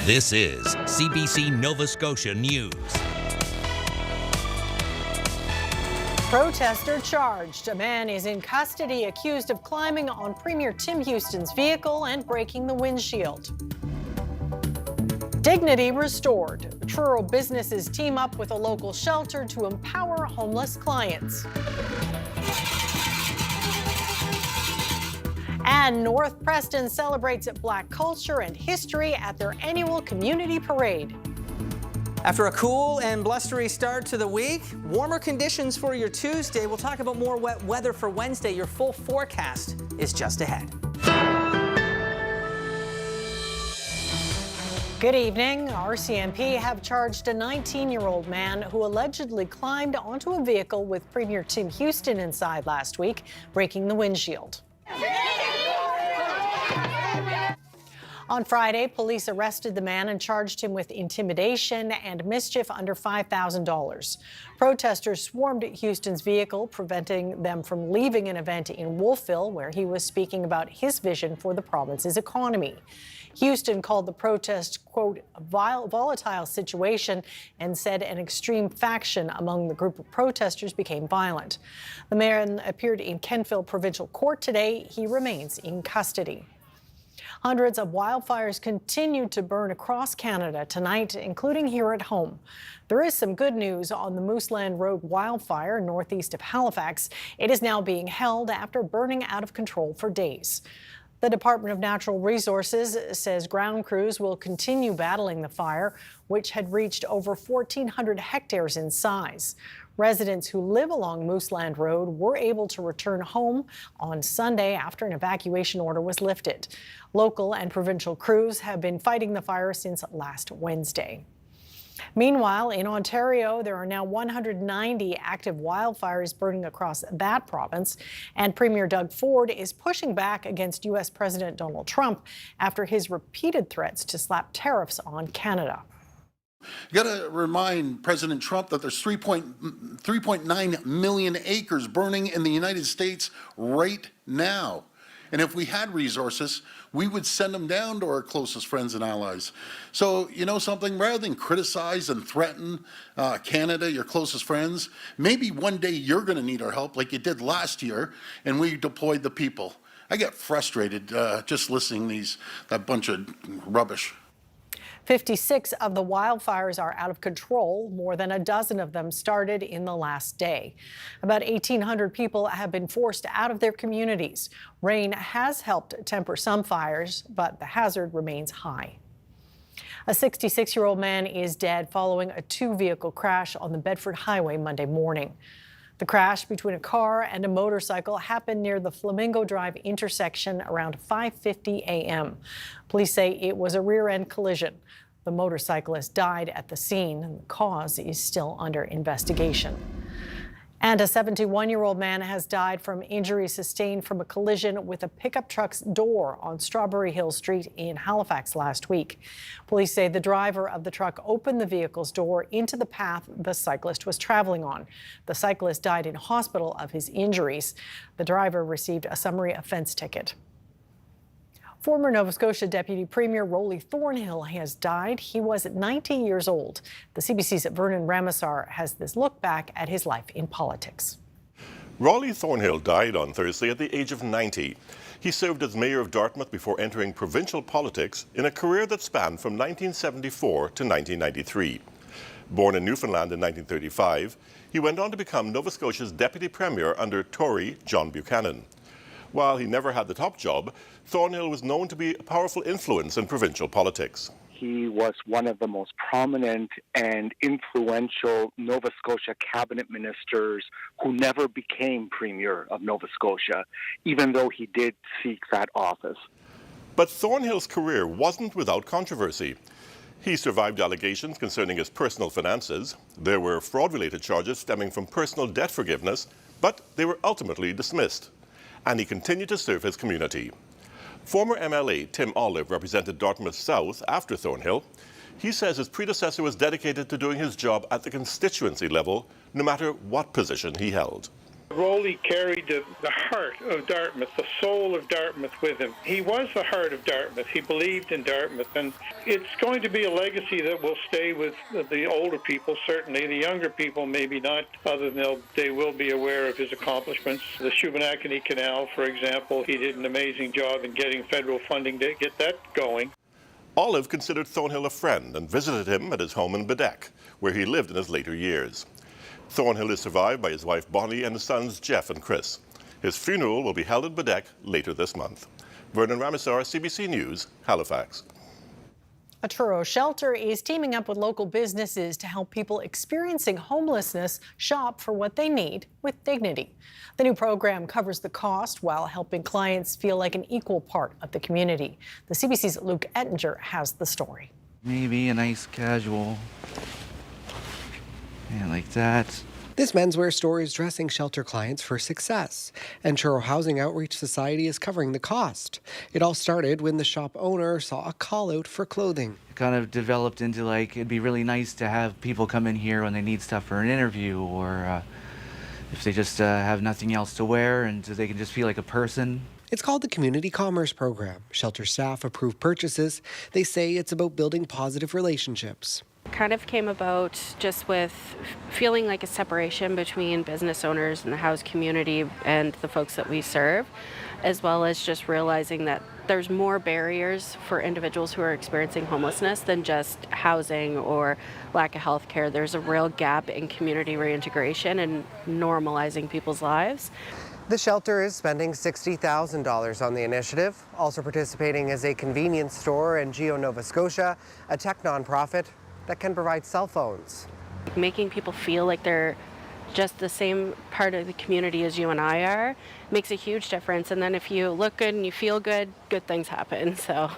This is CBC Nova Scotia News. Protester charged. A man is in custody accused of climbing on Premier Tim Houston's vehicle and breaking the windshield. Dignity restored. Truro businesses team up with a local shelter to empower homeless clients. And North Preston celebrates Black culture and history at their annual community parade. After a cool and blustery start to the week, warmer conditions for your Tuesday. We'll talk about more wet weather for Wednesday. Your full forecast is just ahead. Good evening. RCMP have charged a 19-year-old man who allegedly climbed onto a vehicle with Premier Tim Houston inside last week, breaking the windshield. On Friday, police arrested the man and charged him with intimidation and mischief under $5,000. Protesters swarmed Houston's vehicle, preventing them from leaving an event in Wolfville, where he was speaking about his vision for the province's economy. Houston called the protest, quote, a volatile situation and said an extreme faction among the group of protesters became violent. The man appeared in Kentville Provincial Court today. He remains in custody. Hundreds of wildfires continue to burn across Canada tonight, including here at home. There is some good news on the Mooseland Road wildfire northeast of Halifax. It is now being held after burning out of control for days. The Department of Natural Resources says ground crews will continue battling the fire, which had reached over 1,400 hectares in size. Residents who live along Mooseland Road were able to return home on Sunday after an evacuation order was lifted. Local and provincial crews have been fighting the fire since last Wednesday. Meanwhile, in Ontario, there are now 190 active wildfires burning across that province, and Premier Doug Ford is pushing back against U.S. President Donald Trump after his repeated threats to slap tariffs on Canada. You got to remind President Trump that there's 3.9 million acres burning in the United States right now. And if we had resources, we would send them down to our closest friends and allies. So, you know something, rather than criticize and threaten Canada, your closest friends, maybe one day you're going to need our help like you did last year, and we deployed the people. I get frustrated just listening to that bunch of rubbish. 56 of the wildfires are out of control. More than a dozen of them started in the last day. About 1,800 people have been forced out of their communities. Rain has helped temper some fires, but the hazard remains high. A 66-year-old man is dead following a two-vehicle crash on the Bedford Highway Monday morning. The crash between a car and a motorcycle happened near the Flamingo Drive intersection around 5:50 a.m. Police say it was a rear-end collision. The motorcyclist died at the scene, and the cause is still under investigation. And a 71-year-old man has died from injuries sustained from a collision with a pickup truck's door on Strawberry Hill Street in Halifax last week. Police say the driver of the truck opened the vehicle's door into the path the cyclist was traveling on. The cyclist died in hospital of his injuries. The driver received a summary offense ticket. Former Nova Scotia Deputy Premier Rolly Thornhill has died. He was 90 years old. The CBC's Vernon Ramasar has this look back at his life in politics. Rolly Thornhill died on Thursday at the age of 90. He served as mayor of Dartmouth before entering provincial politics in a career that spanned from 1974 to 1993. Born in Newfoundland in 1935, he went on to become Nova Scotia's Deputy Premier under Tory John Buchanan. While he never had the top job, Thornhill was known to be a powerful influence in provincial politics. He was one of the most prominent and influential Nova Scotia cabinet ministers who never became Premier of Nova Scotia, even though he did seek that office. But Thornhill's career wasn't without controversy. He survived allegations concerning his personal finances. There were fraud-related charges stemming from personal debt forgiveness, but they were ultimately dismissed. And he continued to serve his community. Former MLA Tim Olive represented Dartmouth South after Thornhill. He says his predecessor was dedicated to doing his job at the constituency level, no matter what position he held. Rowley carried the heart of Dartmouth, the soul of Dartmouth with him. He was the heart of Dartmouth. He believed in Dartmouth, and it's going to be a legacy that will stay with the older people, certainly. The younger people, maybe not, other than they will be aware of his accomplishments. The Shubenacadie Canal, for example, he did an amazing job in getting federal funding to get that going. Olive considered Thornhill a friend and visited him at his home in Bedeck, where he lived in his later years. Thornhill is survived by his wife Bonnie and his sons Jeff and Chris. His funeral will be held in Bedeck later this month. Vernon Ramisar, CBC News, Halifax. A Truro shelter is teaming up with local businesses to help people experiencing homelessness shop for what they need with dignity. The new program covers the cost while helping clients feel like an equal part of the community. The CBC's Luke Ettinger has the story. Maybe a nice casual, and like that. This menswear store is dressing shelter clients for success, and Truro Housing Outreach Society is covering the cost. It all started when the shop owner saw a call out for clothing. It kind of developed into like, it'd be really nice to have people come in here when they need stuff for an interview, or if they just have nothing else to wear and so they can just feel like a person. It's called the Community Commerce Program. Shelter staff approve purchases. They say it's about building positive relationships. Kind of came about just with feeling like a separation between business owners and the house community and the folks that we serve, as well as just realizing that there's more barriers for individuals who are experiencing homelessness than just housing or lack of health care. There's a real gap in community reintegration and normalizing people's lives. The shelter is spending $60,000 on the initiative. Also participating is a convenience store in Nova Scotia, a tech nonprofit that can provide cell phones. Making people feel like they're just the same part of the community as you and I are makes a huge difference. And then if you look good and you feel good, good things happen. So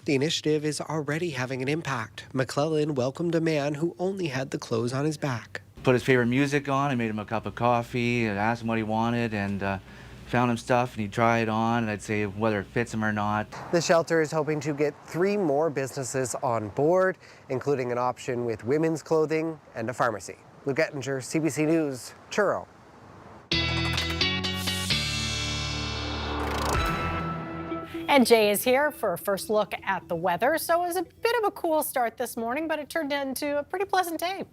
the initiative is already having an impact. McClellan welcomed a man who only had the clothes on his back. Put his favorite music on, I made him a cup of coffee, and asked him what he wanted, and found him stuff, and he'd try it on, and I'd say whether it fits him or not. The shelter is hoping to get 3 more businesses on board, including an option with women's clothing and a pharmacy. Luke Ettinger, CBC News, Truro. And Jay is here for a first look at the weather. So it was a bit of a cool start this morning, but it turned into a pretty pleasant day.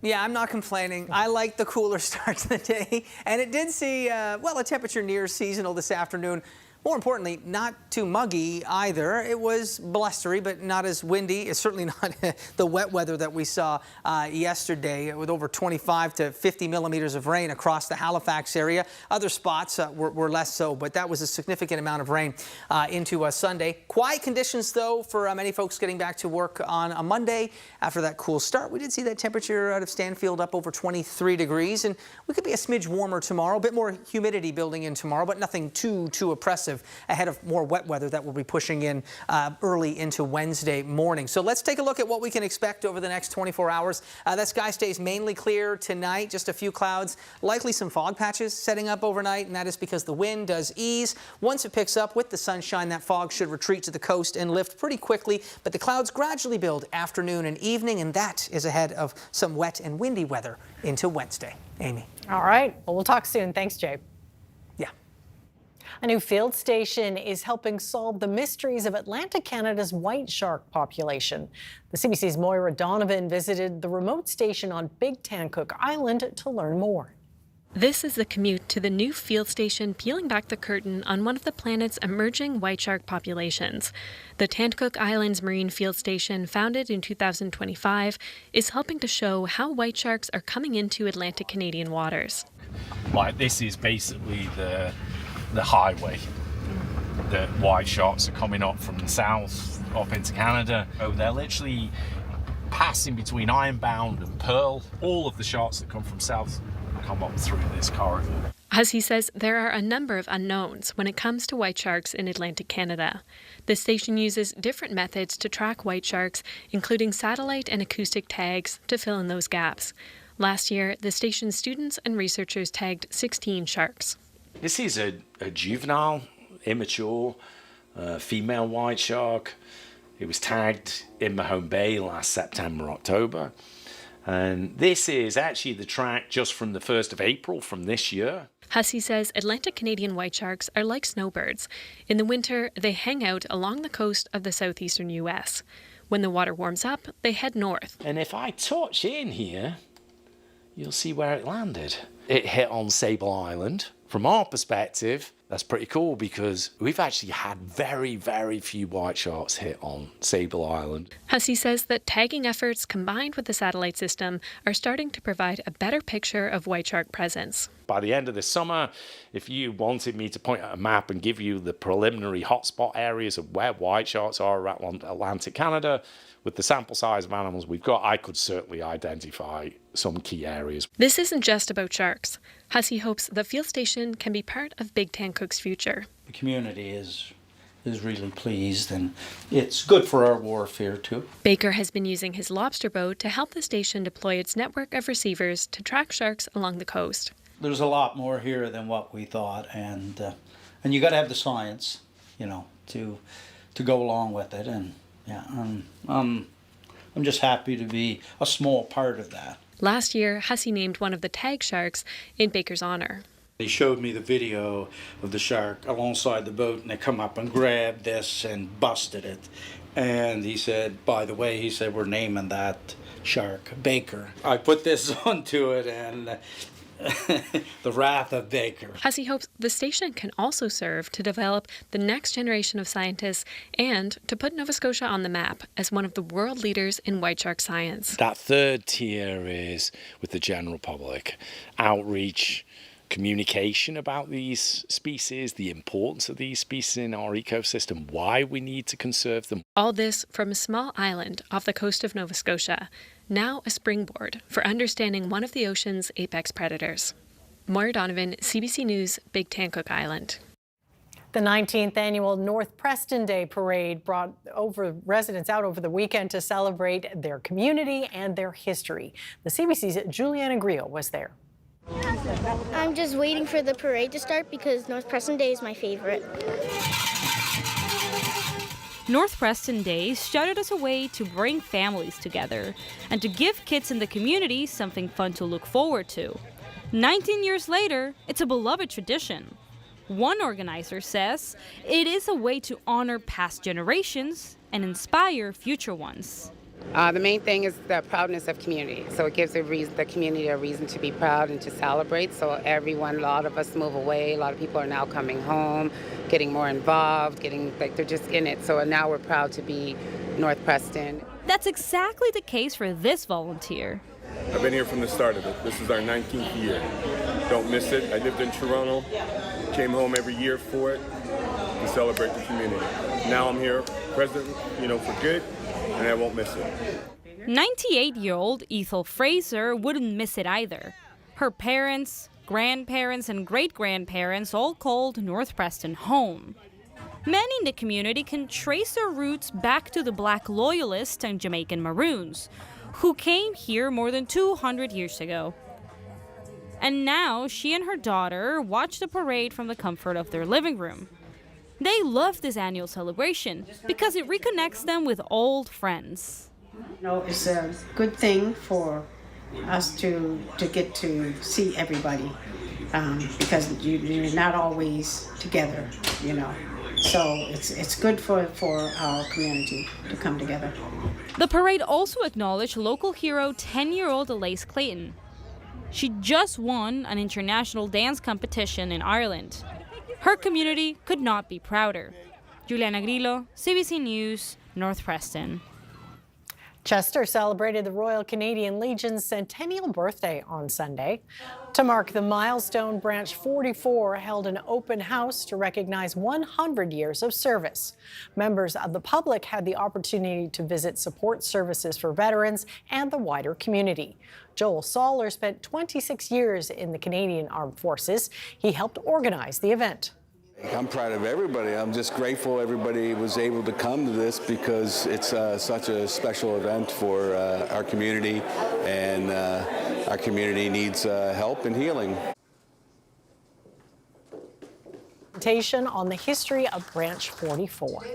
Yeah, I'm not complaining. I like the cooler start to the day. And it did see, well, a temperature near seasonal this afternoon. More importantly, not too muggy either. It was blustery, but not as windy. It's certainly not the wet weather that we saw yesterday with over 25 to 50 millimeters of rain across the Halifax area. Other spots were less so, but that was a significant amount of rain into Sunday. Quiet conditions, though, for many folks getting back to work on a Monday after that cool start. We did see that temperature out of Stanfield up over 23 degrees, and we could be a smidge warmer tomorrow. A bit more humidity building in tomorrow, but nothing too oppressive ahead of more wet weather that will be pushing in early into Wednesday morning. So let's take a look at what we can expect over the next 24 hours. That sky stays mainly clear tonight, just a few clouds, likely some fog patches setting up overnight, and that is because the wind does ease. Once it picks up with the sunshine, that fog should retreat to the coast and lift pretty quickly, but the clouds gradually build afternoon and evening, and that is ahead of some wet and windy weather into Wednesday. Amy. All right. Well, we'll talk soon. Thanks, Jay. Yeah. A new field station is helping solve the mysteries of Atlantic Canada's white shark population. The CBC's Moira Donovan visited the remote station on Big Tancook Island to learn more. This is the commute to the new field station peeling back the curtain on one of the planet's emerging white shark populations. The Tancook Islands Marine Field Station, founded in 2025, is helping to show how white sharks are coming into Atlantic Canadian waters. Like, this is basically the highway that white sharks are coming up from the south up into Canada. So they're literally passing between Ironbound and Pearl. All of the sharks that come from south come up through this corridor. As he says, there are a number of unknowns when it comes to white sharks in Atlantic Canada. The station uses different methods to track white sharks, including satellite and acoustic tags, to fill in those gaps. Last year, the station's students and researchers tagged 16 sharks. This is a juvenile, immature, female white shark. It was tagged in Mahone Bay last September, October. And this is actually the track just from the 1st of April from this year. Hussey says Atlantic Canadian white sharks are like snowbirds. In the winter, they hang out along the coast of the southeastern U.S. When the water warms up, they head north. And if I touch in here, you'll see where it landed. It hit on Sable Island. From our perspective, that's pretty cool because we've actually had very, very few white sharks hit on Sable Island. Hussey says that tagging efforts combined with the satellite system are starting to provide a better picture of white shark presence. By the end of this summer, if you wanted me to point at a map and give you the preliminary hotspot areas of where white sharks are around Atlantic Canada, with the sample size of animals we've got, I could certainly identify some key areas. This isn't just about sharks. Hussey hopes the field station can be part of Big Tan Cook's future. The community is really pleased, and it's good for our warfare too. Baker has been using his lobster boat to help the station deploy its network of receivers to track sharks along the coast. There's a lot more here than what we thought, and you got to have the science, to go along with it. And yeah, I'm just happy to be a small part of that. Last year, Hussey named one of the tag sharks in Baker's honor. He showed me the video of the shark alongside the boat, and they come up and grabbed this and busted it. And he said, by the way, he said, we're naming that shark Baker. I put this onto it, and the wrath of Baker. Hussey hopes the station can also serve to develop the next generation of scientists and to put Nova Scotia on the map as one of the world leaders in white shark science. That third tier is with the general public. Outreach, communication about these species, the importance of these species in our ecosystem, why we need to conserve them. All this from a small island off the coast of Nova Scotia, now a springboard for understanding one of the ocean's apex predators. Moira Donovan, CBC News, Big Tan Cook Island. The 19th annual North Preston Day Parade brought residents out over the weekend to celebrate their community and their history. The CBC's Juliana Grillo was there. I'm just waiting for the parade to start because North Preston Day is my favorite. North Preston Day started as a way to bring families together and to give kids in the community something fun to look forward to. 19 years later, it's a beloved tradition. One organizer says it is a way to honor past generations and inspire future ones. The main thing is the proudness of community. So it gives the community a reason to be proud and to celebrate. So a lot of us move away. A lot of people are now coming home, getting more involved, they're just in it. So now we're proud to be North Preston. That's exactly the case for this volunteer. I've been here from the start of it. This is our 19th year. Don't miss it. I lived in Toronto, came home every year for it to celebrate the community. Now I'm here, president, for good. And I won't miss it. 98-year-old Ethel Fraser wouldn't miss it either. Her parents, grandparents, and great-grandparents all called North Preston home. Many in the community can trace their roots back to the Black Loyalists and Jamaican Maroons, who came here more than 200 years ago. And now she and her daughter watch the parade from the comfort of their living room. They love this annual celebration because it reconnects them with old friends. It's a good thing for us to get to see everybody because you're not always together, So it's good for our community to come together. The parade also acknowledged local hero 10-year-old Elise Clayton. She just won an international dance competition in Ireland. Her community could not be prouder. Juliana Grillo, CBC News, North Preston. Chester celebrated the Royal Canadian Legion's centennial birthday on Sunday. To mark the milestone, Branch 44 held an open house to recognize 100 years of service. Members of the public had the opportunity to visit support services for veterans and the wider community. Joel Soller spent 26 years in the Canadian Armed Forces. He helped organize the event. I'm proud of everybody. I'm just grateful everybody was able to come to this because it's such a special event for our community, and our community needs help and healing. Presentation on the history of Branch 44.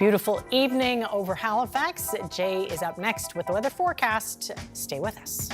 Beautiful evening over Halifax. Jay is up next with the weather forecast. Stay with us.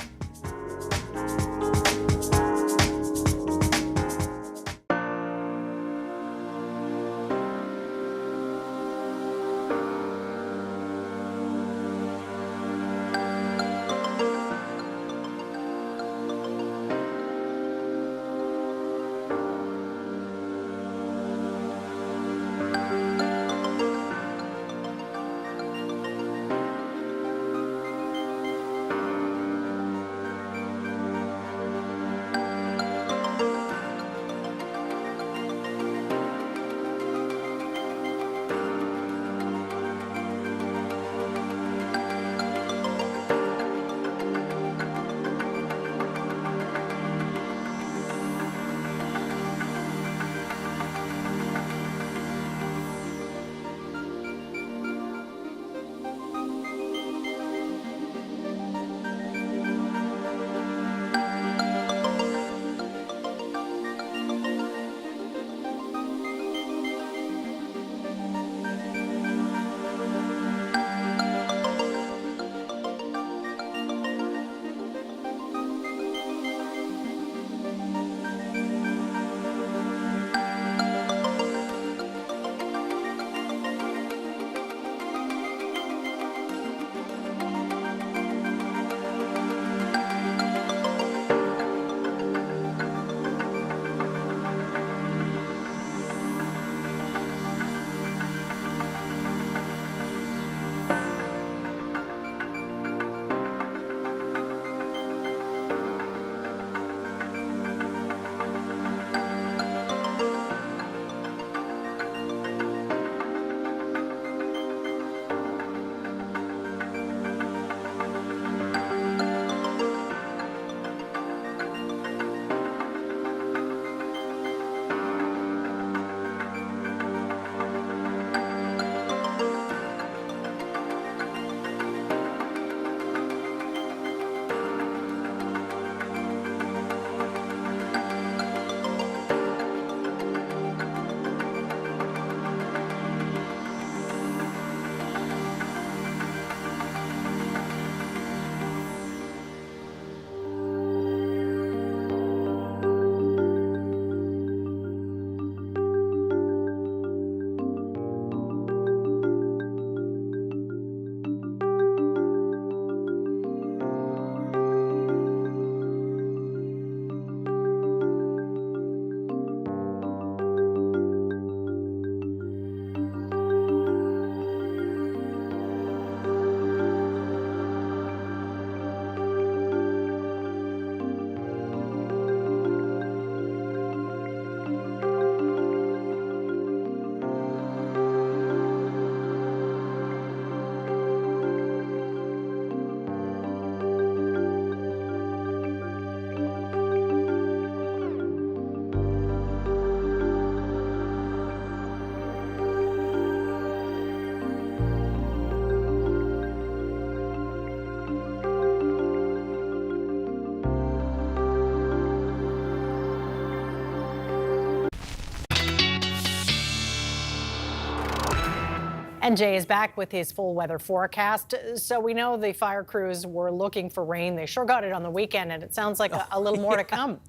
And Jay is back with his full weather forecast. So we know the fire crews were looking for rain. They sure got it on the weekend, and it sounds like a little more to come.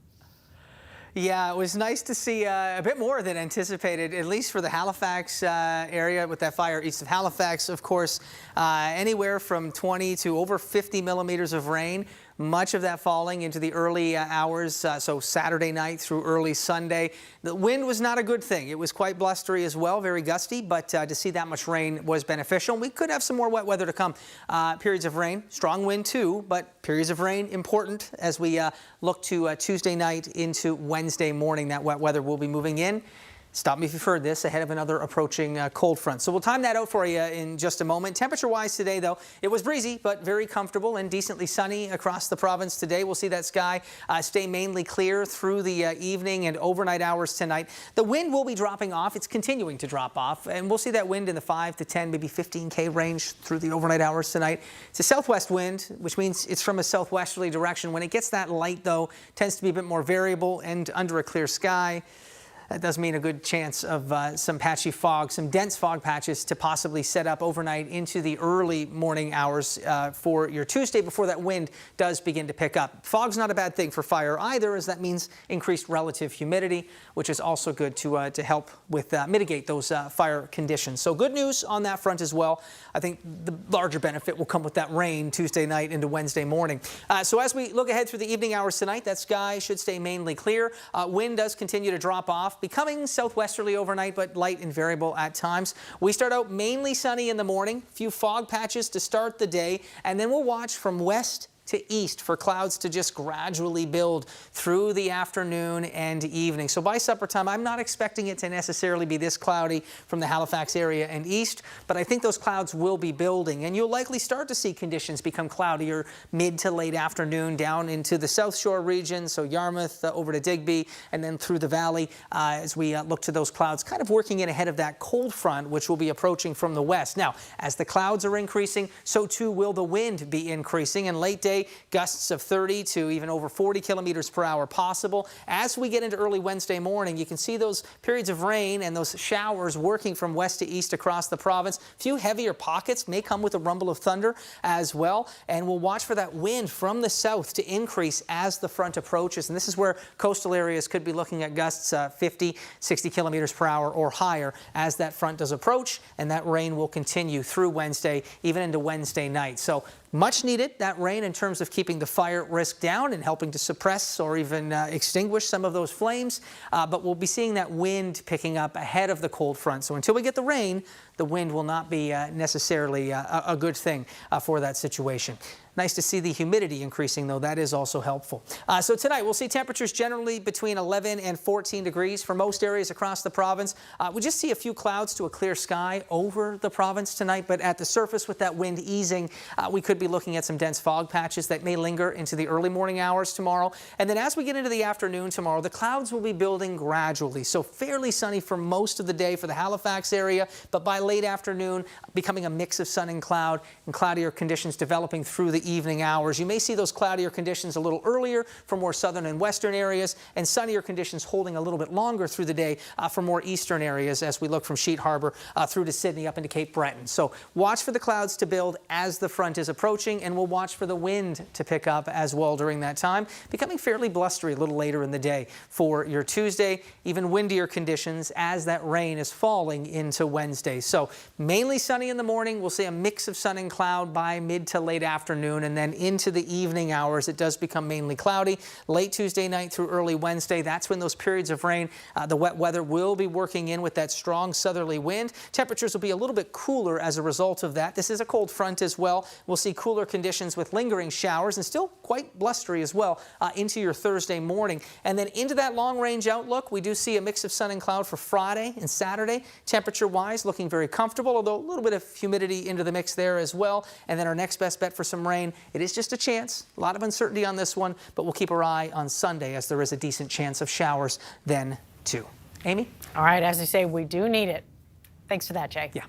Yeah, it was nice to see a bit more than anticipated, at least for the Halifax area with that fire east of Halifax. Of course, anywhere from 20 to over 50 millimeters of rain. Much of that falling into the early hours, so Saturday night through early Sunday. The wind was not a good thing. It was quite blustery as well, very gusty, but to see that much rain was beneficial. We could have some more wet weather to come. Periods of rain, strong wind too, but periods of rain important as we look to Tuesday night into Wednesday morning. That wet weather will be moving in. Stop me if you've heard this ahead of another approaching cold front. So we'll time that out for you in just a moment. Temperature-wise today, though, it was breezy, but very comfortable and decently sunny across the province today. We'll see that sky stay mainly clear through the evening and overnight hours tonight. The wind will be dropping off. It's continuing to drop off, and we'll see that wind in the 5 to 10, maybe 15K range through the overnight hours tonight. It's a southwest wind, which means it's from a southwesterly direction. When it gets that light, though, it tends to be a bit more variable and under a clear sky. that does mean a good chance of some patchy fog, some dense fog patches to possibly set up overnight into the early morning hours for your Tuesday before that wind does begin to pick up. Fog's not a bad thing for fire either, as that means increased relative humidity, which is also good to help with mitigate those fire conditions. So good news on that front as well. I think the larger benefit will come with that rain Tuesday night into Wednesday morning. So as we look ahead through the evening hours tonight, that sky should stay mainly clear. Wind does continue to drop off, becoming southwesterly overnight, but light and variable at times. We start out mainly sunny in the morning, a few fog patches to start the day, and then we'll watch from west to east for clouds to just gradually build through the afternoon and evening. So by supper time, I'm not expecting it to necessarily be this cloudy from the Halifax area and east, but I think those clouds will be building, and you'll likely start to see conditions become cloudier mid to late afternoon down into the South Shore region, so Yarmouth over to Digby, and then through the valley as we look to those clouds kind of working in ahead of that cold front, which will be approaching from the west. Now, as the clouds are increasing, so too will the wind be increasing, and late day gusts of 30 to even over 40 kilometers per hour possible. As we get into early Wednesday morning, you can see those periods of rain and those showers working from west to east across the province. A few heavier pockets may come with a rumble of thunder as well, and we'll watch for that wind from the south to increase as the front approaches, and this is where coastal areas could be looking at gusts 50, 60 kilometers per hour or higher as that front does approach, and that rain will continue through Wednesday, even into Wednesday night. So much needed, that rain, in terms of keeping the fire risk down and helping to suppress or even extinguish some of those flames. But we'll be seeing that wind picking up ahead of the cold front. So until we get the rain, the wind will not be necessarily a good thing for that situation. Nice to see the humidity increasing, though. That is also helpful. So tonight, we'll see temperatures generally between 11 and 14 degrees for most areas across the province. We just see a few clouds to a clear sky over the province tonight, but at the surface with that wind easing, we could be looking at some dense fog patches that may linger into the early morning hours tomorrow. And then as we get into the afternoon tomorrow, the clouds will be building gradually. So fairly sunny for most of the day for the Halifax area, but by late afternoon, becoming a mix of sun and cloudier conditions developing through the evening hours. You may see those cloudier conditions a little earlier for more southern and western areas, and sunnier conditions holding a little bit longer through the day for more eastern areas as we look from Sheet Harbour through to Sydney up into Cape Breton. So watch for the clouds to build as the front is approaching, and we'll watch for the wind to pick up as well during that time, becoming fairly blustery a little later in the day for your Tuesday, even windier conditions as that rain is falling into Wednesday. So mainly sunny in the morning. We'll see a mix of sun and cloud by mid to late afternoon, and then into the evening hours, it does become mainly cloudy. Late Tuesday night through early Wednesday, that's when those periods of rain, the wet weather will be working in with that strong southerly wind. Temperatures will be a little bit cooler as a result of that. This is a cold front as well. We'll see cooler conditions with lingering showers and still quite blustery as well into your Thursday morning. And then into that long-range outlook, we do see a mix of sun and cloud for Friday and Saturday. Temperature-wise, looking very comfortable, although a little bit of humidity into the mix there as well. And then our next best bet for some rain, it is just a chance. A lot of uncertainty on this one, but we'll keep our eye on Sunday as there is a decent chance of showers then too. Amy? All right, as you say, we do need it. Thanks for that, Jay. Yeah.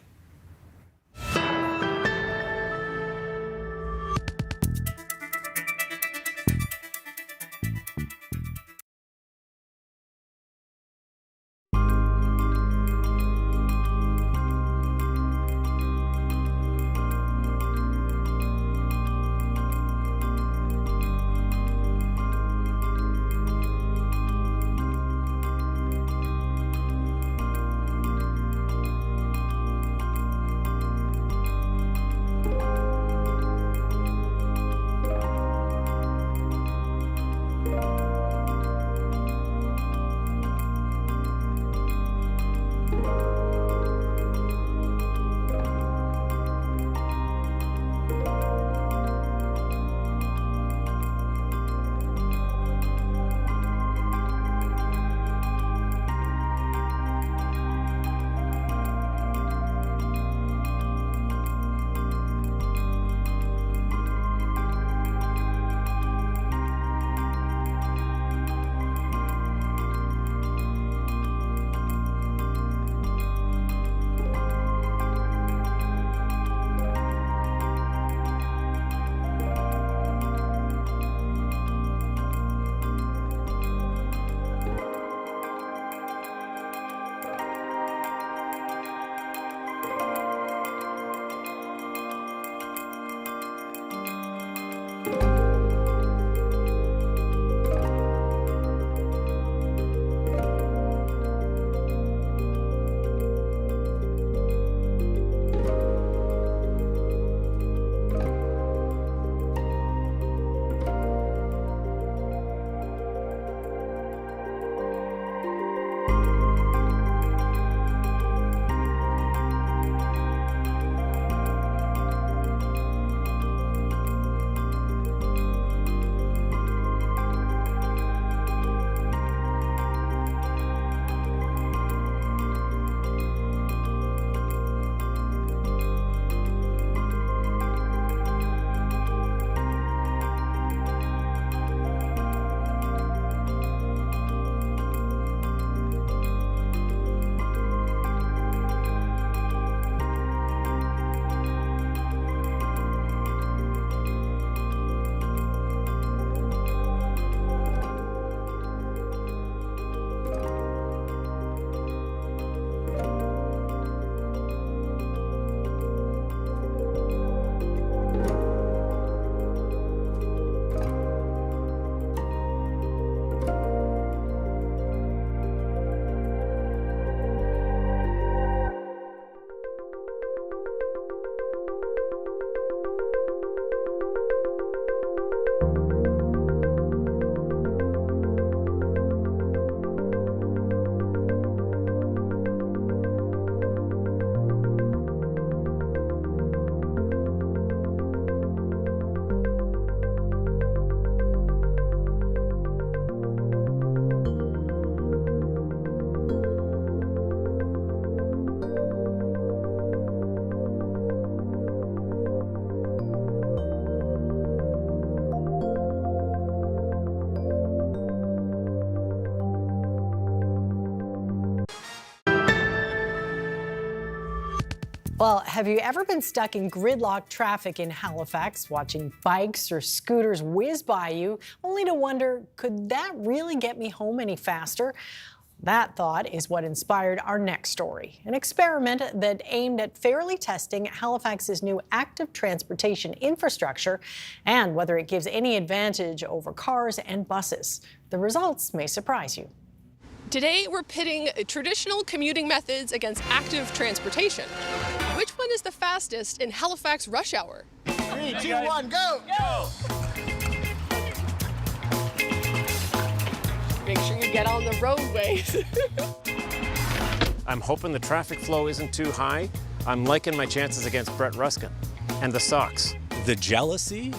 Well, have you ever been stuck in gridlock traffic in Halifax, watching bikes or scooters whiz by you, only to wonder, could that really get me home any faster? That thought is what inspired our next story, an experiment that aimed at fairly testing Halifax's new active transportation infrastructure and whether it gives any advantage over cars and buses. The results may surprise you. Today, we're pitting traditional commuting methods against active transportation. Which one is the fastest in Halifax rush hour? 3, 2, 1, go! Go! Make sure you get on the roadways. I'm hoping the traffic flow isn't too high. I'm liking my chances against Brett Ruskin and the Sox. The jealousy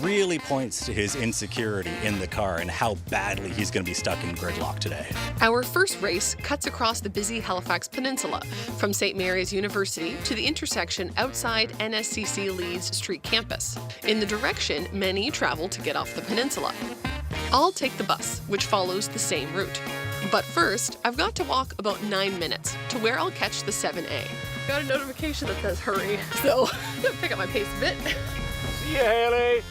really points to his insecurity in the car and how badly he's going to be stuck in gridlock today. Our first race cuts across the busy Halifax Peninsula, from St. Mary's University to the intersection outside NSCC Leeds Street campus, in the direction many travel to get off the peninsula. I'll take the bus, which follows the same route. But first, I've got to walk about 9 minutes to where I'll catch the 7A. Got a notification that says hurry, so I'm gonna pick up my pace a bit. See ya, Haley!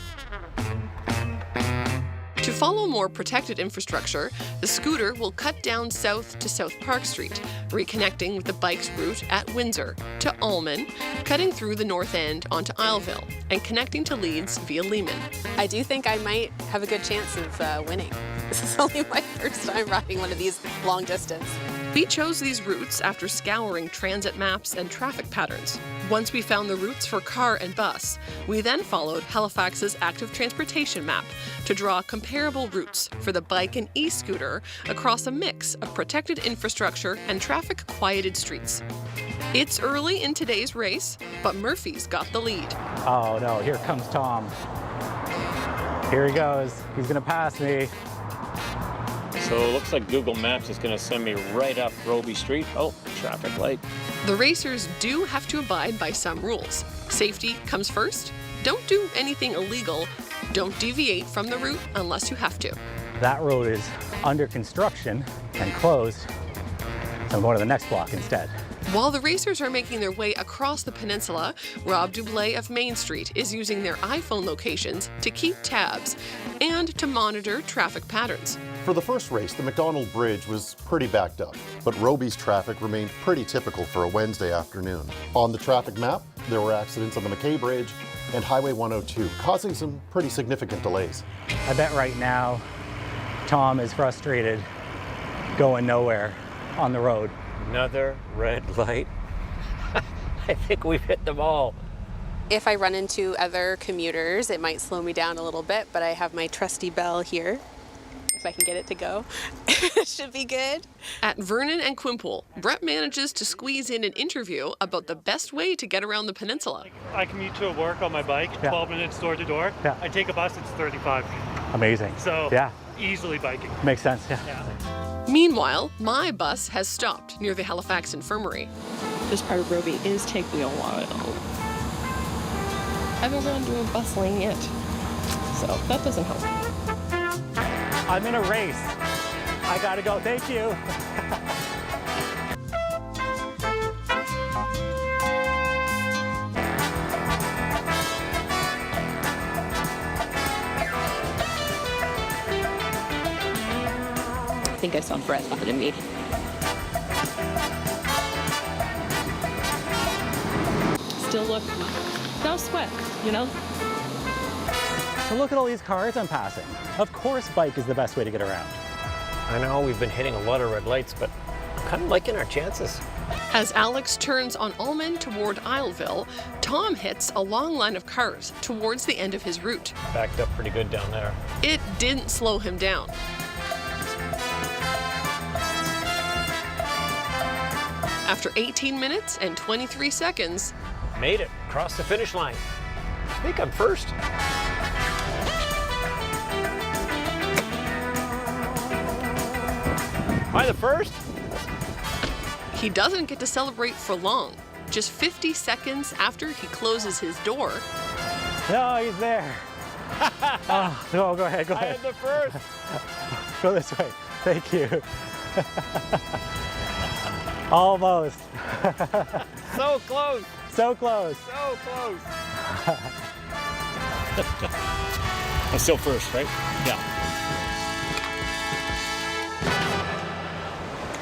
To follow more protected infrastructure, the scooter will cut down south to South Park Street, reconnecting with the bike's route at Windsor, to Allman, cutting through the North End onto Isleville, and connecting to Leeds via Lehman. I do think I might have a good chance of winning. This is only my first time riding one of these long distance. We chose these routes after scouring transit maps and traffic patterns. Once we found the routes for car and bus, we then followed Halifax's active transportation map to draw comparable routes for the bike and e-scooter across a mix of protected infrastructure and traffic-quieted streets. It's early in today's race, but Murphy's got the lead. Oh no, here comes Tom. Here he goes. He's gonna pass me. So it looks like Google Maps is going to send me right up Roby Street. Oh, traffic light. The racers do have to abide by some rules. Safety comes first. Don't do anything illegal. Don't deviate from the route unless you have to. That road is under construction and closed, so I'm going to the next block instead. While the racers are making their way across the peninsula, Rob Dublé of Main Street is using their iPhone locations to keep tabs and to monitor traffic patterns. For the first race, the McDonald Bridge was pretty backed up, but Roby's traffic remained pretty typical for a Wednesday afternoon. On the traffic map, there were accidents on the McKay Bridge and Highway 102, causing some pretty significant delays. I bet right now Tom is frustrated going nowhere on the road. Another red light. I think we've hit them all. If I run into other commuters, it might slow me down a little bit, but I have my trusty bell here. If I can get it to go, it should be good. At Vernon and Quimpool, Brett manages to squeeze in an interview about the best way to get around the peninsula. I commute to work on my bike, 12 minutes door to door. Yeah. I take a bus, it's 35. Amazing. So yeah, easily biking. makes sense. Yeah. Meanwhile, my bus has stopped near the Halifax Infirmary. This part of Roby is taking a while. I haven't gone to a bus lane yet, so that doesn't help. I'm in a race. I gotta go. Thank you. I think I saw Brett ahead of me. Still look no sweat, you know? So look at all these cars I'm passing. Of course, bike is the best way to get around. I know we've been hitting a lot of red lights, but I'm kind of liking our chances. As Alex turns on Almond toward Isleville, Tom hits a long line of cars towards the end of his route. Backed up pretty good down there. It didn't slow him down. After 18 minutes and 23 seconds, Made it, crossed the finish line. I think I'm first. Am I the first? he doesn't get to celebrate for long. Just 50 seconds after he closes his door, No, he's there. Oh, no, go ahead, go I ahead. am the first. Go this way. Thank you. Almost. So close. So close. So close. I'm still first, right? Yeah.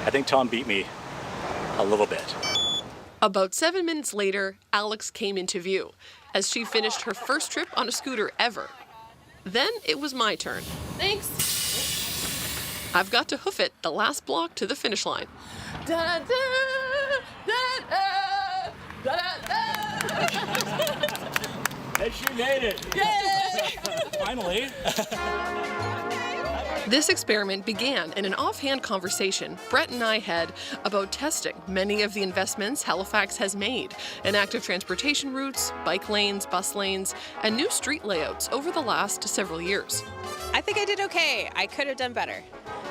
I think Tom beat me a little bit. about 7 minutes later, Alex came into view as she finished her first trip on a scooter ever. Then it was my turn. Thanks. I've got to hoof it the last block to the finish line. Da, da, da, da, da, da. Hey, she made it. Yay! Finally. This experiment began in an offhand conversation Brett and I had about testing many of the investments Halifax has made in active transportation routes, bike lanes, bus lanes, and new street layouts over the last several years. I think I did okay. I could have done better.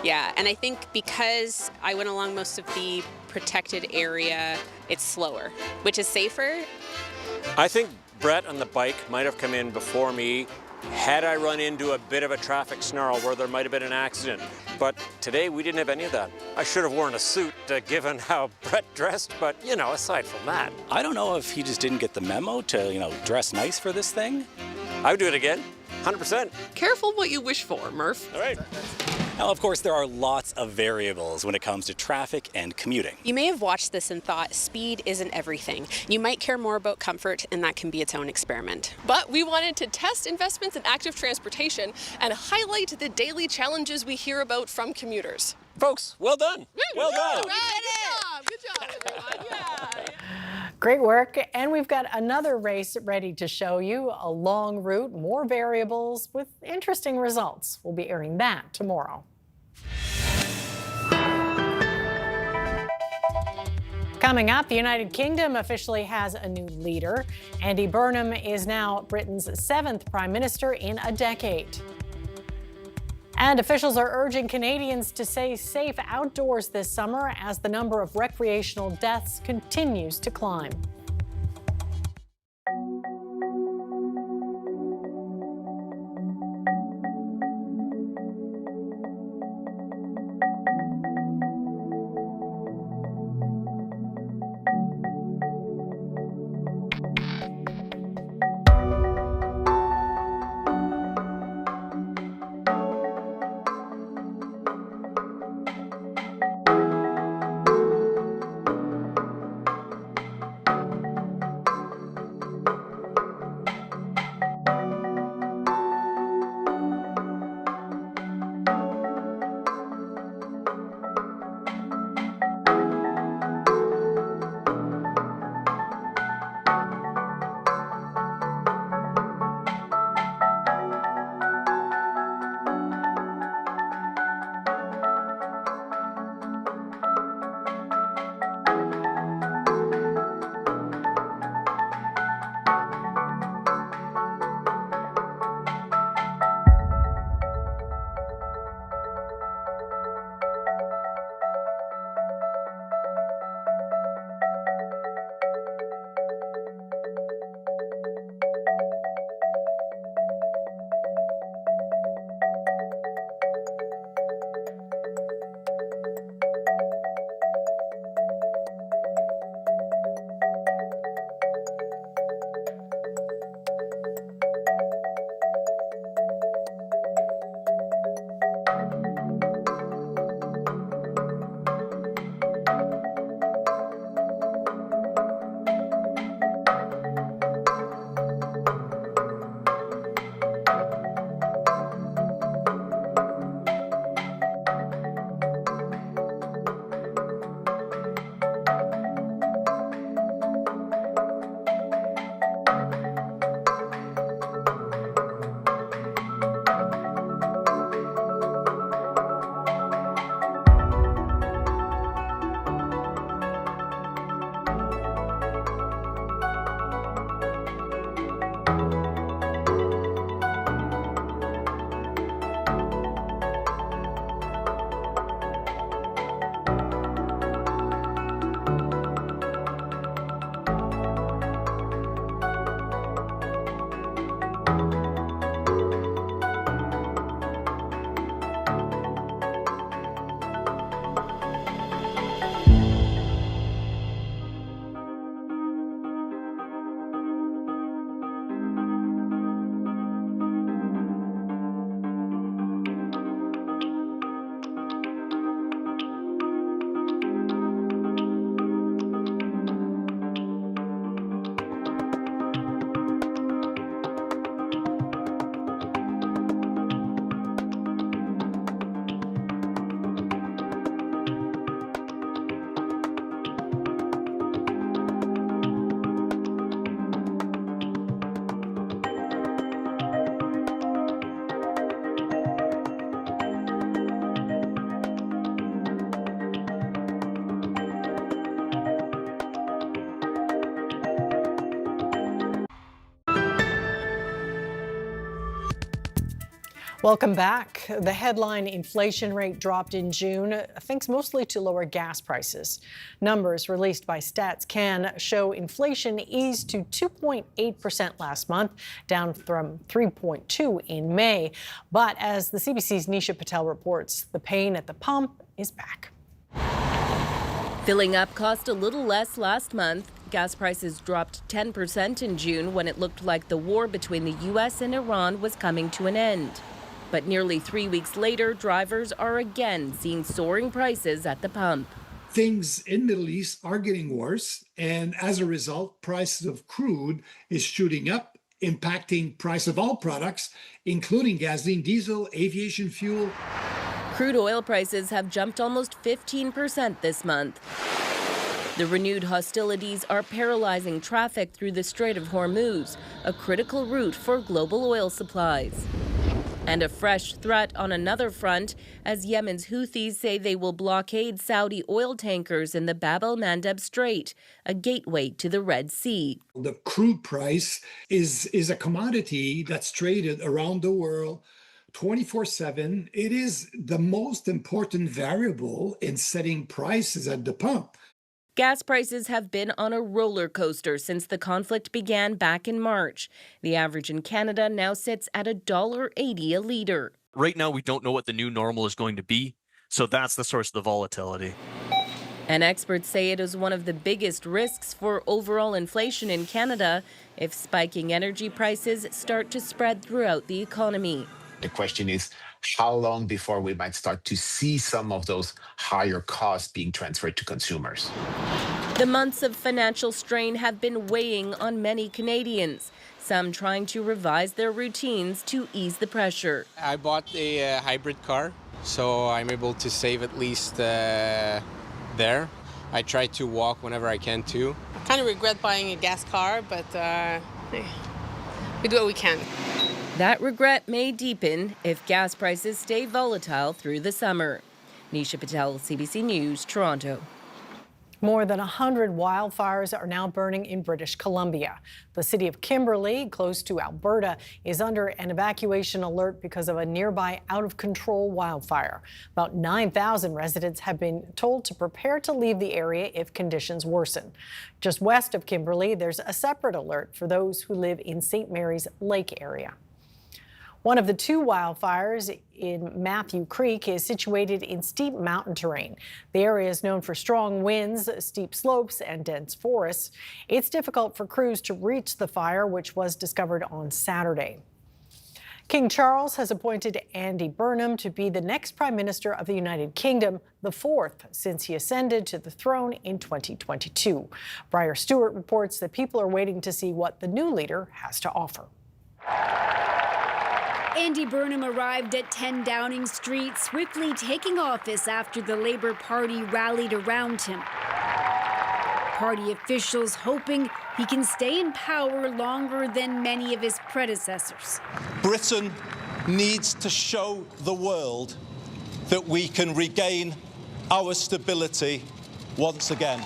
Yeah, and I think because I went along most of the protected area, it's slower, which is safer. I think Brett on the bike might have come in before me had I run into a bit of a traffic snarl where there might have been an accident. But today we didn't have any of that. I should have worn a suit given how Brett dressed, but you know, aside from that. I don't know if he just didn't get the memo to, dress nice for this thing. I would do it again, 100%. Careful what you wish for, Murph. All right. Now, of course, there are lots of variables when it comes to traffic and commuting. You may have watched this and thought speed isn't everything. You might care more about comfort, and that can be its own experiment. But we wanted to test investments in active transportation and highlight the daily challenges we hear about from commuters. Folks, well done. Well done. Good job, everyone. Yeah. Great work. And we've got another race ready to show you. A long route, more variables with interesting results. We'll be airing that tomorrow. Coming up, the United Kingdom officially has a new leader. Andy Burnham is now Britain's 7th Prime Minister in a decade. And officials are urging Canadians to stay safe outdoors this summer as the number of recreational deaths continues to climb. Welcome back. The headline inflation rate dropped in June, thanks mostly to lower gas prices. Numbers released by StatsCan show inflation eased to 2.8% last month, down from 3.2% in May. But as the CBC's Nisha Patel reports, the pain at the pump is back. Filling up cost a little less last month. Gas prices dropped 10% in June when it looked like the war between the U.S. and Iran was coming to an end. But nearly 3 weeks later, drivers are again seeing soaring prices at the pump. Things in Middle East are getting worse, and as a result, prices of crude is shooting up, impacting price of all products, including gasoline, diesel, aviation fuel. Crude oil prices have jumped almost 15% this month. The renewed hostilities are paralyzing traffic through the Strait of Hormuz, a critical route for global oil supplies. And a fresh threat on another front, as Yemen's Houthis say they will blockade Saudi oil tankers in the Bab el-Mandeb Strait, a gateway to the Red Sea. The crude price is a commodity that's traded around the world 24/7. It is the most important variable in setting prices at the pump. Gas prices have been on a roller coaster since the conflict began back in March. The average in Canada now sits at $1.80 a litre. Right now, we don't know what the new normal is going to be, so that's the source of the volatility. And experts say it is one of the biggest risks for overall inflation in Canada if spiking energy prices start to spread throughout the economy. The question is, how long before we might start to see some of those higher costs being transferred to consumers? The months of financial strain have been weighing on many Canadians, some trying to revise their routines to ease the pressure. I bought a hybrid car, so I'm able to save at least there. I try to walk whenever I can too. I kind of regret buying a gas car, but we do what we can. That regret may deepen if gas prices stay volatile through the summer. Nisha Patel, CBC News, Toronto. More than 100 wildfires are now burning in British Columbia. The city of Kimberley, close to Alberta, is under an evacuation alert because of a nearby out-of-control wildfire. About 9,000 residents have been told to prepare to leave the area if conditions worsen. Just west of Kimberley, there's a separate alert for those who live in St. Mary's Lake area. One of the two wildfires in Matthew Creek is situated in steep mountain terrain. The area is known for strong winds, steep slopes, and dense forests. It's difficult for crews to reach the fire, which was discovered on Saturday. King Charles has appointed Andy Burnham to be the next Prime Minister of the United Kingdom, the fourth since he ascended to the throne in 2022. Briar Stewart reports that people are waiting to see what the new leader has to offer. Andy Burnham arrived at 10 Downing Street, swiftly taking office after the Labour Party rallied around him. Party officials hoping he can stay in power longer than many of his predecessors. Britain needs to show the world that we can regain our stability once again.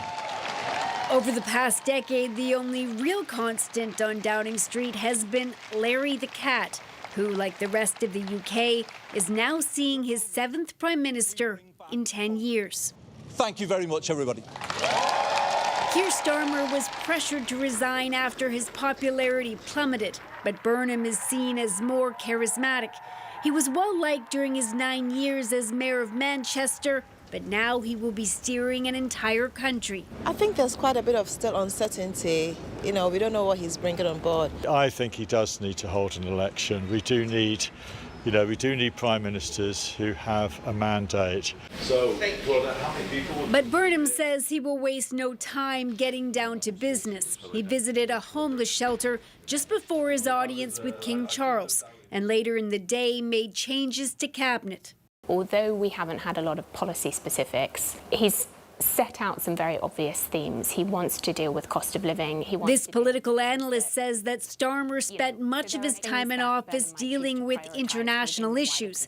Over the past decade, the only real constant on Downing Street has been Larry the Cat, who, like the rest of the UK, is now seeing his 7th Prime Minister in 10 years. Thank you very much, everybody. Keir Starmer was pressured to resign after his popularity plummeted, but Burnham is seen as more charismatic. He was well-liked during his 9 years as Mayor of Manchester, but now he will be steering an entire country. I think there's quite a bit of still uncertainty. We don't know what he's bringing on board. I think he does need to hold an election. We do need prime ministers who have a mandate. But Burnham says he will waste no time getting down to business. He visited a homeless shelter just before his audience with King Charles, and later in the day made changes to cabinet. Although we haven't had a lot of policy specifics, he's set out some very obvious themes. He wants to deal with cost of living. This political analyst says that Starmer spent much of his time in office dealing with international issues.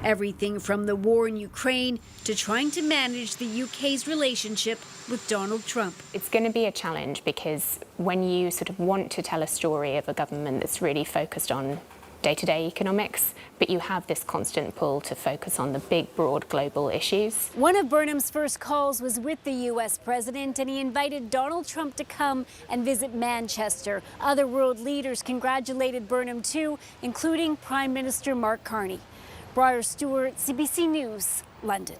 Everything from the war in Ukraine to trying to manage the UK's relationship with Donald Trump. It's going to be a challenge because when you sort of want to tell a story of a government that's really focused on day-to-day economics, but you have this constant pull to focus on the big, broad global issues. One of Burnham's first calls was with the U.S. president, and he invited Donald Trump to come and visit Manchester. Other world leaders congratulated Burnham too, including Prime Minister Mark Carney. Briar Stewart, CBC News, London.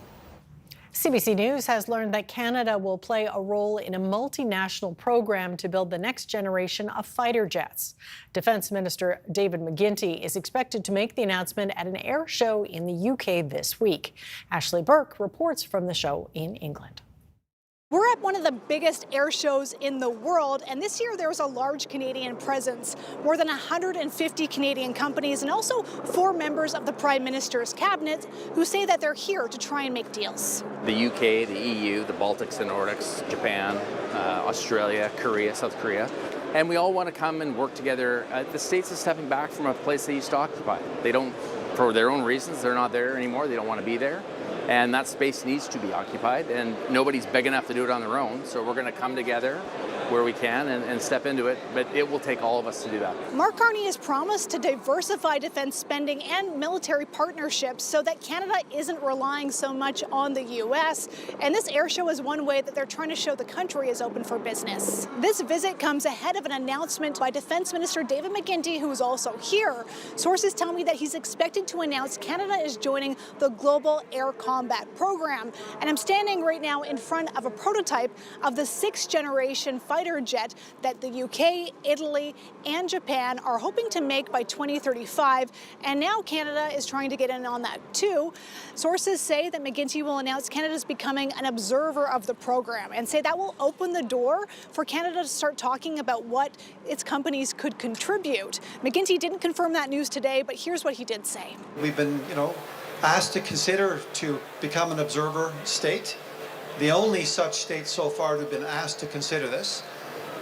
CBC News has learned that Canada will play a role in a multinational program to build the next generation of fighter jets. Defence Minister David McGuinty is expected to make the announcement at an air show in the UK this week. Ashley Burke reports from the show in England. We're at one of the biggest air shows in the world, and this year there was a large Canadian presence. More than 150 Canadian companies and also 4 members of the Prime Minister's cabinet who say that they're here to try and make deals. The UK, the EU, the Baltics, the Nordics, Japan, Australia, Korea, South Korea. And we all want to come and work together. The States is stepping back from a place they used to occupy. They don't, for their own reasons, they're not there anymore. They don't want to be there. And that space needs to be occupied, and nobody's big enough to do it on their own. So we're going to come together where we can and step into it, but it will take all of us to do that. Mark Carney has promised to diversify defense spending and military partnerships so that Canada isn't relying so much on the U.S. And this air show is one way that they're trying to show the country is open for business. This visit comes ahead of an announcement by Defense Minister David McGuinty, who is also here. Sources tell me that he's expected to announce Canada is joining the Global Air Combat Program. And I'm standing right now in front of a prototype of the 6th generation fighter jet that the UK, Italy, and Japan are hoping to make by 2035. And now Canada is trying to get in on that too. Sources say that McGuinty will announce Canada's becoming an observer of the program and say that will open the door for Canada to start talking about what its companies could contribute. McGuinty didn't confirm that news today, but here's what he did say. We've been, asked to consider to become an observer state. The only such state so far to have been asked to consider this.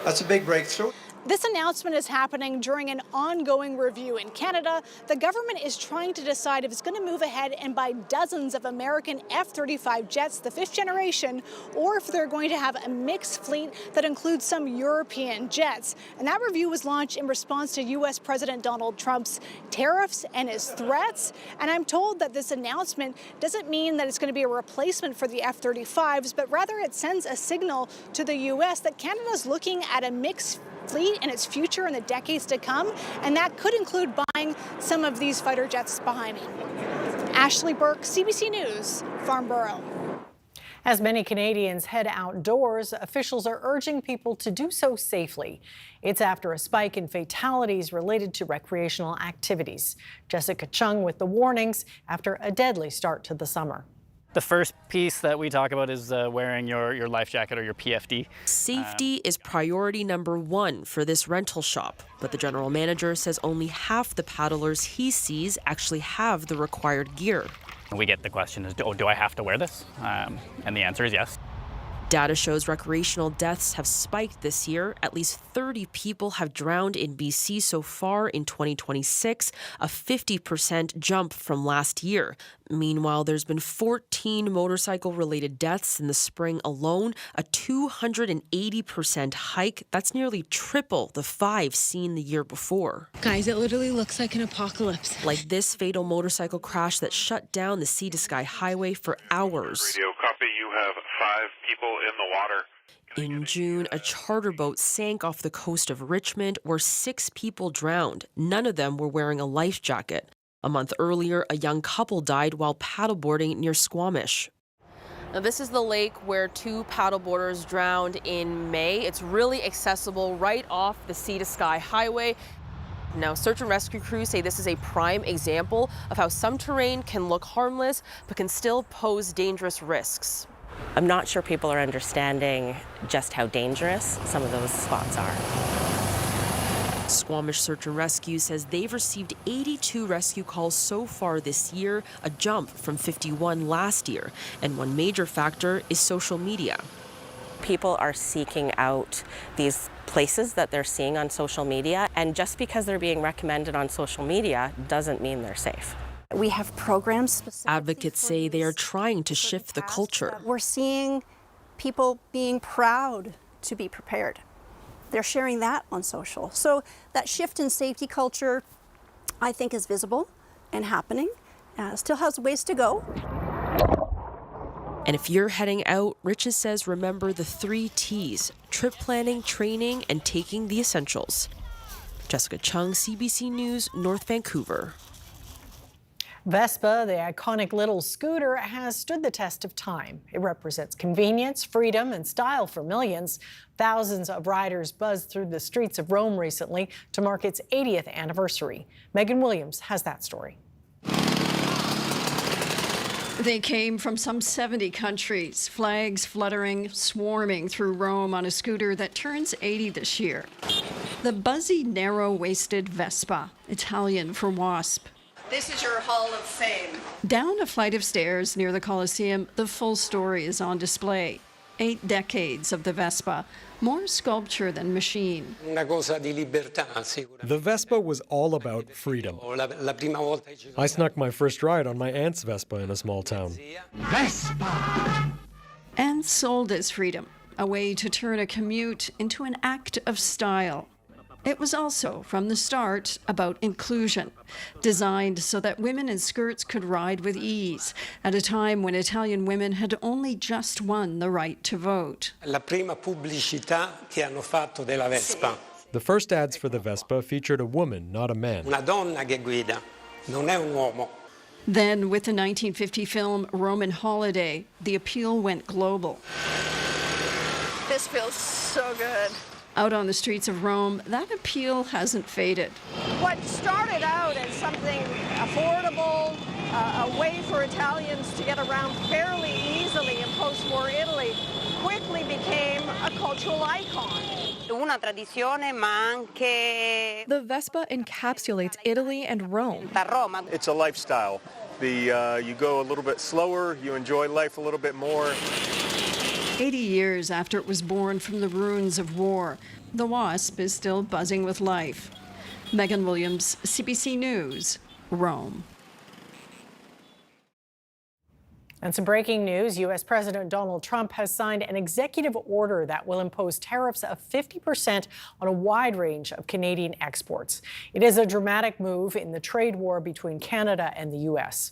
That's a big breakthrough. This announcement is happening during an ongoing review in Canada. The government is trying to decide if it's going to move ahead and buy dozens of American F-35 jets, the 5th generation, or if they're going to have a mixed fleet that includes some European jets. And that review was launched in response to U.S. President Donald Trump's tariffs and his threats. And I'm told that this announcement doesn't mean that it's going to be a replacement for the F-35s, but rather it sends a signal to the U.S. that Canada's looking at a mixed fleet and its future in the decades to come, and that could include buying some of these fighter jets behind me. Ashley Burke, CBC News, Farnborough. As many Canadians head outdoors, officials are urging people to do so safely. It's after a spike in fatalities related to recreational activities. Jessica Chung with the warnings after a deadly start to the summer. The first piece that we talk about is wearing your life jacket or your PFD. Safety is priority number 1 for this rental shop, but the general manager says only half the paddlers he sees actually have the required gear. We get the question, do I have to wear this? And the answer is yes. Data shows recreational deaths have spiked this year. At least 30 people have drowned in BC so far in 2026, a 50% jump from last year. Meanwhile, there's been 14 motorcycle-related deaths in the spring alone, a 280% hike. That's nearly triple the 5 seen the year before. Guys, it literally looks like an apocalypse. Like this fatal motorcycle crash that shut down the Sea to Sky Highway for hours. Radio copy, you have 5 people in the water. In June, a charter boat sank off the coast of Richmond where 6 people drowned. None of them were wearing a life jacket. A month earlier, a young couple died while paddleboarding near Squamish. Now, this is the lake where 2 paddleboarders drowned in May. It's really accessible right off the Sea to Sky Highway. Now, search and rescue crews say this is a prime example of how some terrain can look harmless but can still pose dangerous risks. I'm not sure people are understanding just how dangerous some of those spots are. Squamish Search and Rescue says they've received 82 rescue calls so far this year, a jump from 51 last year. And one major factor is social media. People are seeking out these places that they're seeing on social media, and just because they're being recommended on social media doesn't mean they're safe. We have programs. Advocates say they are trying to shift the culture. We're seeing people being proud to be prepared. They're sharing that on social. So that shift in safety culture I think is visible and happening. Still has ways to go. And if you're heading out, Riches says remember the 3 T's: trip planning, training, and taking the essentials. Jessica Chung, CBC News, North Vancouver. Vespa, the iconic little scooter, has stood the test of time. It represents convenience, freedom, and style for millions. Thousands of riders buzzed through the streets of Rome recently to mark its 80th anniversary. Megan Williams has that story. They came from some 70 countries, flags fluttering, swarming through Rome on a scooter that turns 80 this year. The buzzy, narrow-waisted Vespa, Italian for wasp. This is your Hall of Fame. Down a flight of stairs near the Colosseum, the full story is on display. 8 decades of the Vespa, more sculpture than machine. The Vespa was all about freedom. I snuck my first ride on my aunt's Vespa in a small town. Vespa! And sold as freedom, a way to turn a commute into an act of style. It was also, from the start, about inclusion, designed so that women in skirts could ride with ease, at a time when Italian women had only just won the right to vote. The first ads for the Vespa featured a woman, not a man. Then, with the 1950 film Roman Holiday, the appeal went global. This feels so good. Out on the streets of Rome, that appeal hasn't faded. What started out as something affordable, a way for Italians to get around fairly easily in post-war Italy, quickly became a cultural icon. The Vespa encapsulates Italy and Rome. It's a lifestyle. You go a little bit slower, you enjoy life a little bit more. 80 years after it was born from the ruins of war, the Wasp is still buzzing with life. Megan Williams, CBC News, Rome. And some breaking news, U.S. President Donald Trump has signed an executive order that will impose tariffs of 50% on a wide range of Canadian exports. It is a dramatic move in the trade war between Canada and the U.S.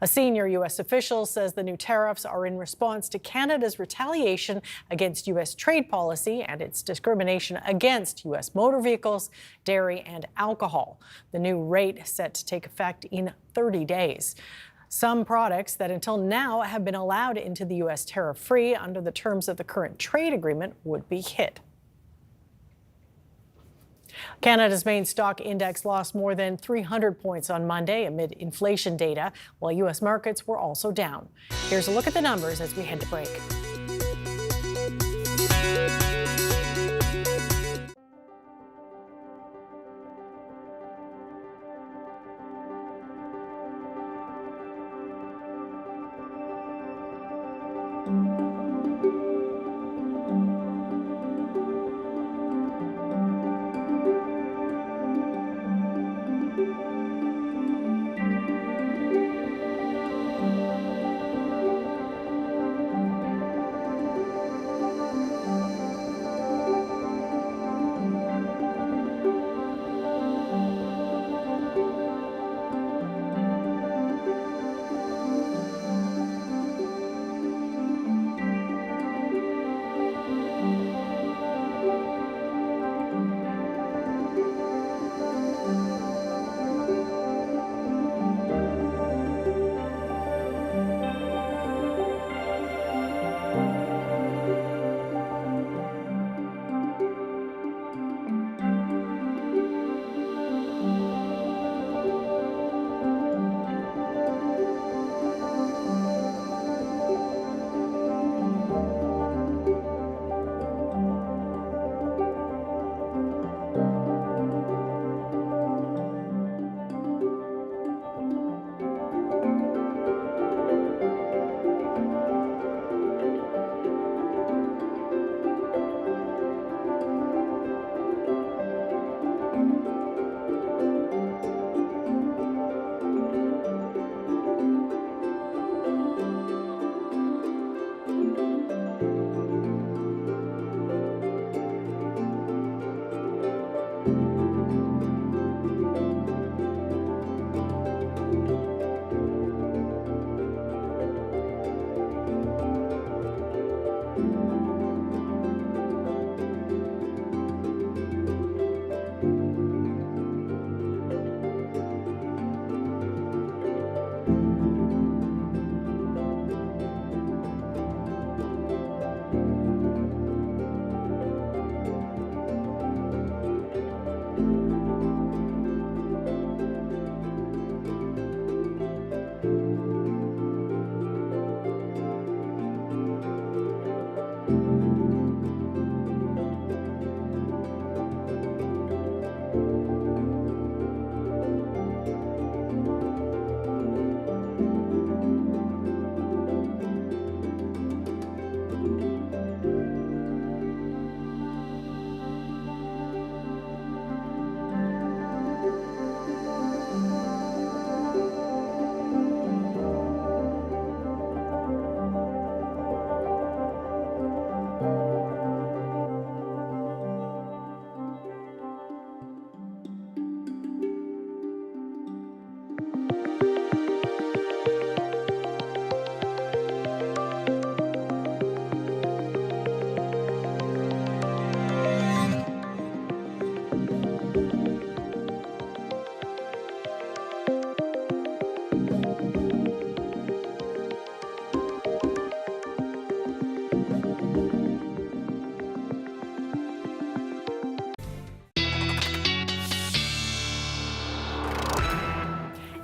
A senior U.S. official says the new tariffs are in response to Canada's retaliation against U.S. trade policy and its discrimination against U.S. motor vehicles, dairy, and alcohol. The new rate set to take effect in 30 days. Some products that until now have been allowed into the U.S. tariff-free under the terms of the current trade agreement would be hit. Canada's main stock index lost more than 300 points on Monday amid inflation data, while U.S. markets were also down. Here's a look at the numbers as we head to break.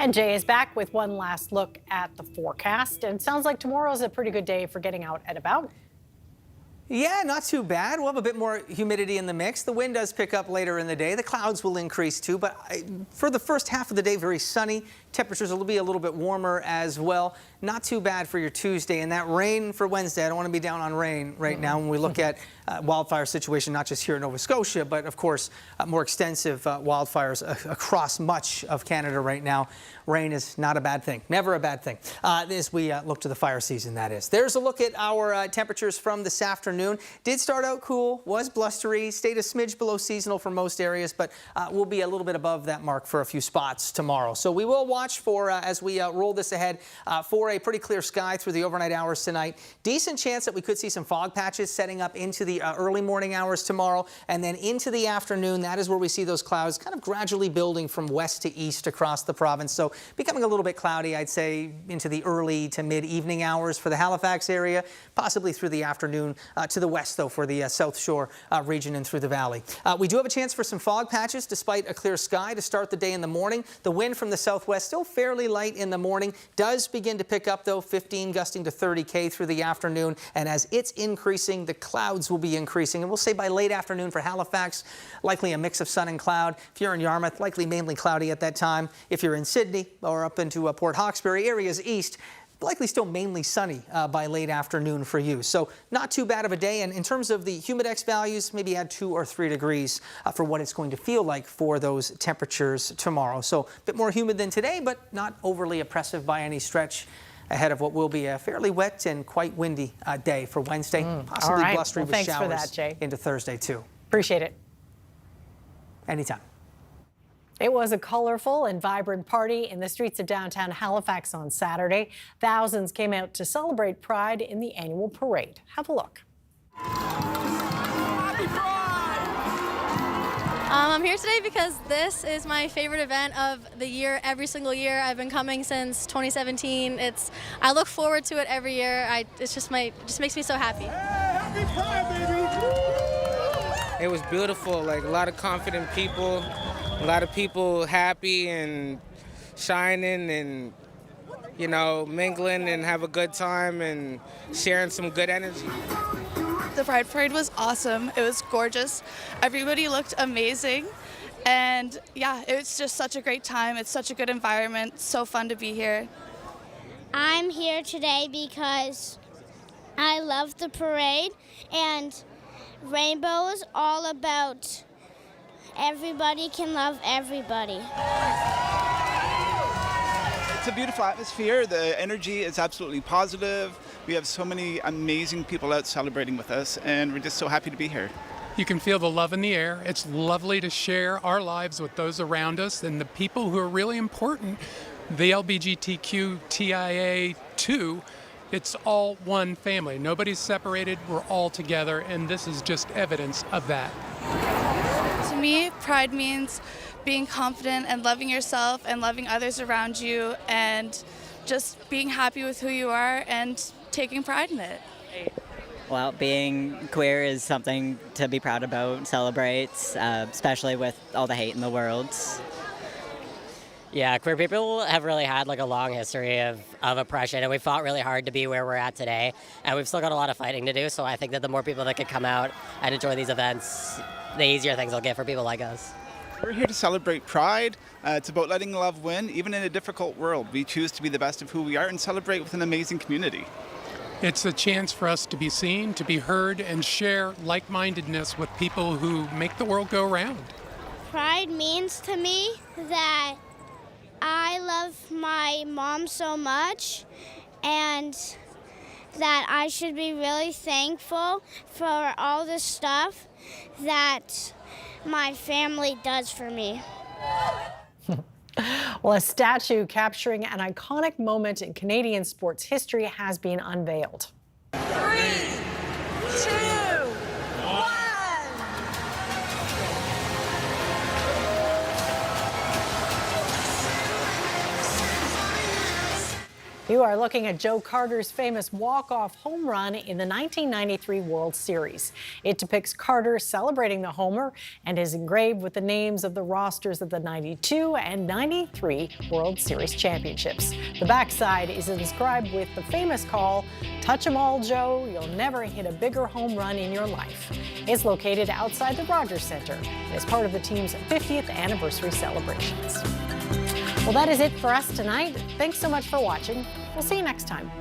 And Jay is back with one last look at the forecast. And it sounds like tomorrow's a pretty good day for getting out and about. Yeah, not too bad. We'll have a bit more humidity in the mix. The wind does pick up later in the day. The clouds will increase too, but for the first half of the day, very sunny. Temperatures will be a little bit warmer as well. Not too bad for your Tuesday. And that rain for Wednesday, I don't want to be down on rain right now when we look at wildfire situation, not just here in Nova Scotia, but of course, more extensive wildfires across much of Canada right now. Rain is not a bad thing, never a bad thing. As we look to the fire season, that is. There's a look at our temperatures from this afternoon. Did start out cool, was blustery, stayed a smidge below seasonal for most areas, but we'll be a little bit above that mark for a few spots tomorrow. So we will watch for, as we roll this ahead, for a pretty clear sky through the overnight hours tonight. Decent chance that we could see some fog patches setting up into the early morning hours tomorrow, and then into the afternoon. That is where we see those clouds kind of gradually building from west to east across the province. So becoming a little bit cloudy, I'd say, into the early to mid-evening hours for the Halifax area, possibly through the afternoon to the west, though, for the South Shore region and through the valley. We do have a chance for some fog patches despite a clear sky to start the day in the morning. The wind from the southwest still fairly light in the morning, does begin to pick up, though, 15 gusting to 30 km through the afternoon. And as it's increasing, the clouds will be increasing. And we'll say by late afternoon for Halifax, likely a mix of sun and cloud. If you're in Yarmouth, likely mainly cloudy at that time. If you're in Sydney or up into Port Hawkesbury, areas east, likely still mainly sunny by late afternoon for you. So not too bad of a day. And in terms of the humidex values, maybe add 2 or 3 degrees for what it's going to feel like for those temperatures tomorrow. So a bit more humid than today, but not overly oppressive by any stretch ahead of what will be a fairly wet and quite windy day for Wednesday. Possibly blustery with thanks showers for that, Jay. into Thursday too. Appreciate it. Anytime. It was a colorful and vibrant party in the streets of downtown Halifax on Saturday. Thousands came out to celebrate Pride in the annual parade. Have a look. Happy Pride! I'm here today because this is my favorite event of the year. Every single year, I've been coming since 2017. I look forward to it every year. It just makes me so happy. Hey, happy Pride, baby! It was beautiful. Like a lot of confident people. A lot of people happy and shining and, you know, mingling and have a good time and sharing some good energy. The Pride Parade was awesome. It was gorgeous. Everybody looked amazing. And yeah, it was just such a great time. It's such a good environment. So fun to be here. I'm here today because I love the parade, and Rainbow is all about everybody can love everybody. It's a beautiful atmosphere. The energy is absolutely positive. We have so many amazing people out celebrating with us, and we're just so happy to be here. You can feel the love in the air. It's lovely to share our lives with those around us and the people who are really important. The LGBTQTIA2, it's all one family. Nobody's separated. We're all together, and this is just evidence of that. To me, Pride means being confident and loving yourself and loving others around you and just being happy with who you are and taking pride in it. Well, being queer is something to be proud about, celebrate, especially with all the hate in the world. Yeah, queer people have really had like a long history of oppression, and we fought really hard to be where we're at today, and we've still got a lot of fighting to do, so I think that the more people that can come out and enjoy these events, the easier things will get for people like us. We're here to celebrate Pride. It's about letting love win, even in a difficult world. We choose to be the best of who we are and celebrate with an amazing community. It's a chance for us to be seen, to be heard, and share like-mindedness with people who make the world go round. Pride means to me that I love my mom so much, and that I should be really thankful for all the stuff that my family does for me. Well, a statue capturing an iconic moment in Canadian sports history has been unveiled. 3, 2, 1. He You are looking at Joe Carter's famous walk-off home run in the 1993 World Series. It depicts Carter celebrating the homer and is engraved with the names of the rosters of the 92 and 93 World Series championships. The backside is inscribed with the famous call, "Touch 'em all, Joe, you'll never hit a bigger home run in your life." It's located outside the Rogers Center as part of the team's 50th anniversary celebrations. Well, that is it for us tonight. Thanks so much for watching. We'll see you next time.